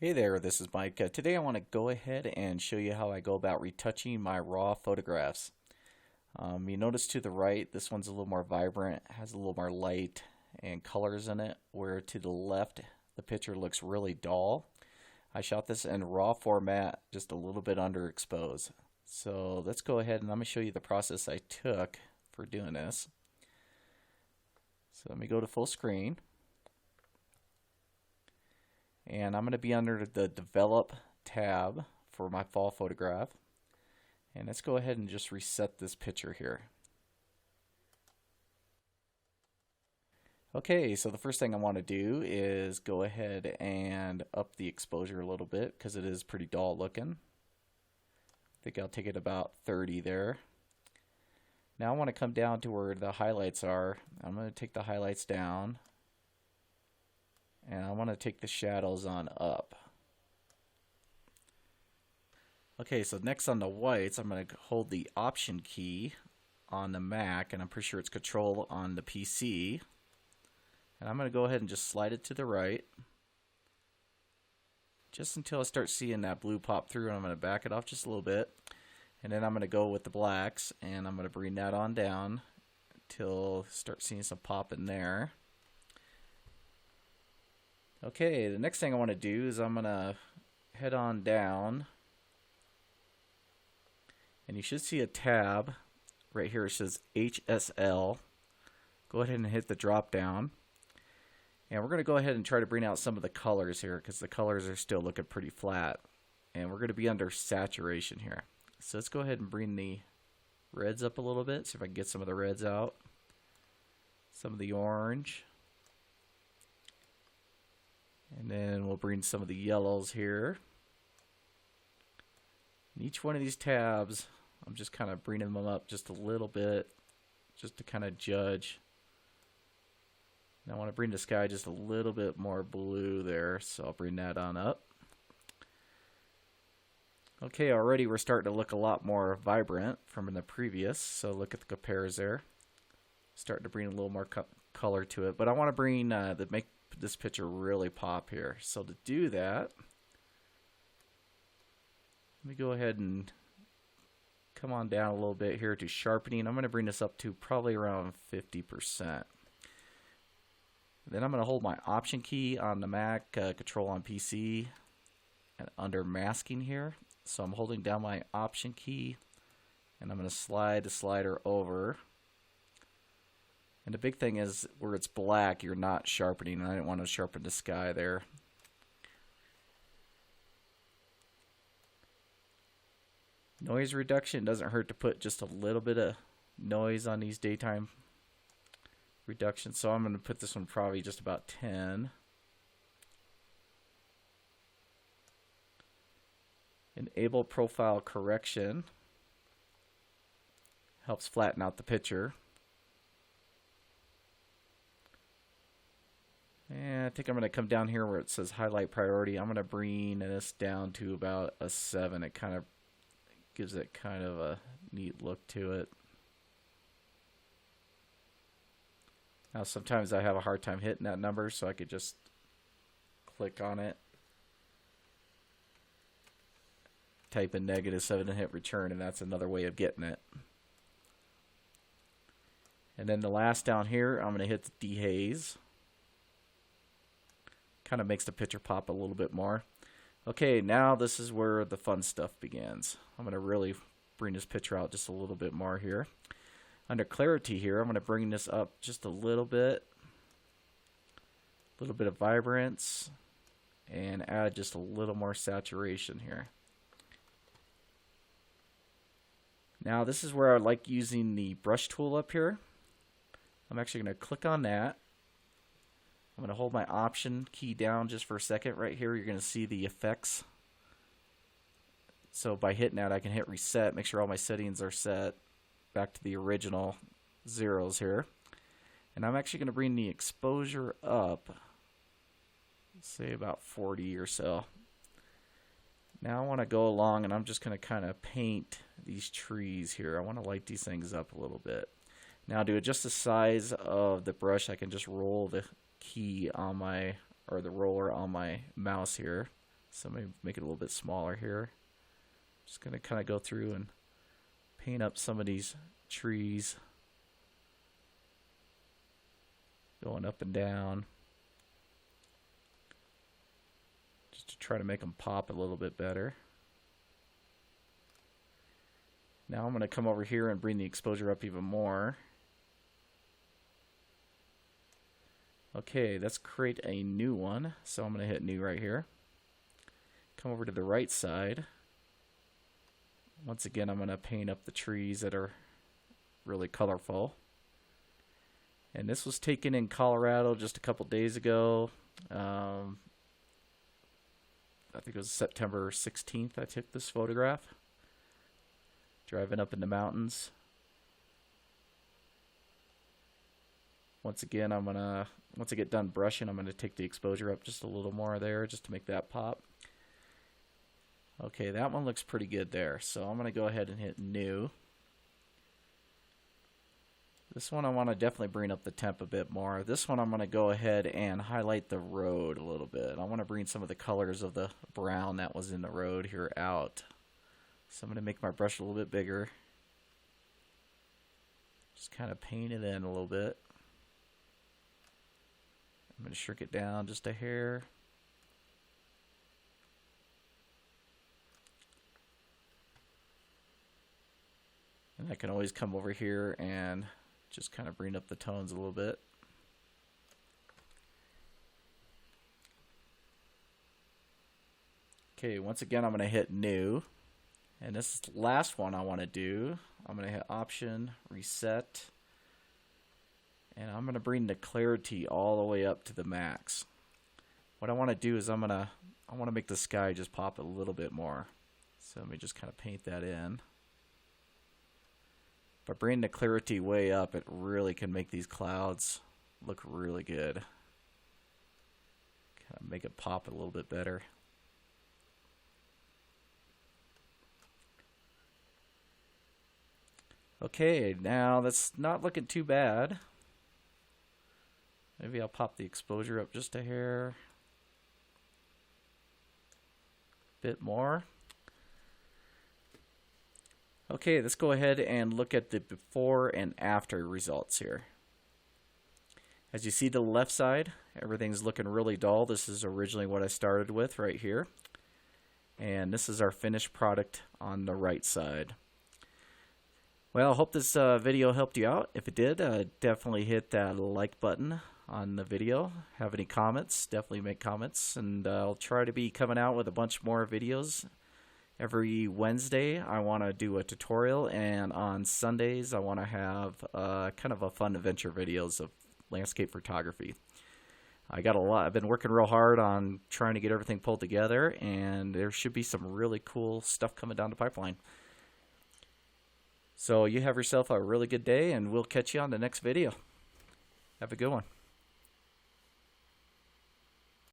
Hey there, this is Mike. Today I want to go ahead and show you how I go about retouching my raw photographs. You notice to the right, this one's a little more vibrant, has a little more light and colors in it, where to the left, the picture looks really dull. I shot this in raw format, just a little bit underexposed. So let's go ahead and I'm going to show you the process I took for doing this. So let me go to full screen. And I'm going to be under the Develop tab for my fall photograph. And let's go ahead and just reset this picture here. Okay, so the first thing I want to do is go ahead and up the exposure a little bit because it is pretty dull looking. I think I'll take it about 30 there. Now I want to come down to where the highlights are. I'm going to take the highlights down. And I want to take the shadows on up. Okay, so next on the whites, I'm going to hold the Option key on the Mac, and I'm pretty sure it's Control on the PC. And I'm going to go ahead and just slide it to the right, just until I start seeing that blue pop through, and I'm going to back it off just a little bit. And then I'm going to go with the blacks, and I'm going to bring that on down until I start seeing some pop in there. Okay, the next thing I want to do is I'm going to head on down, and you should see a tab right here. It says HSL. Go ahead and hit the drop down, and we're going to go ahead and try to bring out some of the colors here because the colors are still looking pretty flat, and we're going to be under saturation here. So let's go ahead and bring the reds up a little bit, see if I can get some of the reds out, some of the orange. And then we'll bring some of the yellows here. And each one of these tabs, I'm just kind of bringing them up just a little bit, just to kind of judge. And I want to bring the sky just a little bit more blue there, so I'll bring that on up. Okay, already we're starting to look a lot more vibrant from the previous, so look at the compares there. Starting to bring a little more color to it, but I want to bring make this picture really pop here. So to do that, let me go ahead and come on down a little bit here to sharpening. I'm going to bring this up to probably around 50%. Then I'm going to hold my Option key on the Mac, Control on PC, and under masking here. So I'm holding down my Option key, and I'm going to slide the slider over. And the big thing is where it's black, you're not sharpening, and I didn't want to sharpen the sky there. Noise reduction, doesn't hurt to put just a little bit of noise on these daytime reductions. So I'm going to put this one probably just about 10. Enable profile correction. Helps flatten out the picture. And I think I'm going to come down here where it says highlight priority. I'm going to bring this down to about a 7. It kind of gives it kind of a neat look to it. Now sometimes I have a hard time hitting that number, so I could just click on it, type in -7 and hit return, and that's another way of getting it. And then the last down here, I'm going to hit the dehaze. Kind of makes the picture pop a little bit more. Okay, now this is where the fun stuff begins. I'm going to really bring this picture out just a little bit more here. Under clarity here, I'm going to bring this up just a little bit of vibrance, and add just a little more saturation here. Now this is where I like using the brush tool up here. I'm actually going to click on that. I'm going to hold my Option key down just for a second. Right here, you're going to see the effects. So by hitting that, I can hit reset, make sure all my settings are set back to the original zeros here. And I'm actually going to bring the exposure up, say about 40 or so. Now I want to go along, and I'm just going to kind of paint these trees here. I want to light these things up a little bit. Now to adjust the size of the brush, I can just roll the key on my, or the roller on my mouse here So I'm going to make it a little bit smaller here. Just going to kind of go through and paint up some of these trees. Going up and down. Just to try to make them pop a little bit better. Now I'm going to come over here and bring the exposure up even more. Okay, let's create a new one. So I'm going to hit new right here. Come over to the right side. Once again, I'm going to paint up the trees that are really colorful. And this was taken in Colorado just a couple days ago. I think it was September 16th I took this photograph. Driving up in the mountains. Once again, once I get done brushing, I'm gonna take the exposure up just a little more there just to make that pop. Okay, that one looks pretty good there. So I'm gonna go ahead and hit new. This one I want to definitely bring up the temp a bit more. This one I'm going to go ahead and highlight the road a little bit. I want to bring some of the colors of the brown that was in the road here out. So I'm going to make my brush a little bit bigger. Just kind of paint it in a little bit. I'm going to shrink it down just a hair. And I can always come over here and just kind of bring up the tones a little bit. Okay, once again I'm going to hit new. And this last one I want to do, I'm going to hit option, reset. And I'm going to bring the clarity all the way up to the max. What I want to do is I want to make the sky just pop a little bit more. So let me just kind of paint that in. By bringing the clarity way up, it really can make these clouds look really good. Kind of make it pop a little bit better. Okay, now that's not looking too bad. Maybe I'll pop the exposure up just a hair. Bit more. Okay, let's go ahead and look at the before and after results here. As you see to the left side, everything's looking really dull. This is originally what I started with right here. And this is our finished product on the right side. Well, I hope this video helped you out. If it did, definitely hit that like button on the video. Have any comments, definitely make comments. And I'll try to be coming out with a bunch more videos. Every Wednesday I want to do a tutorial, and on Sundays I want to have kind of a fun adventure videos of landscape photography. I got a lot. I've been working real hard on trying to get everything pulled together, and there should be some really cool stuff coming down the pipeline. So you have yourself a really good day, and we'll catch you on the next video. Have a good one.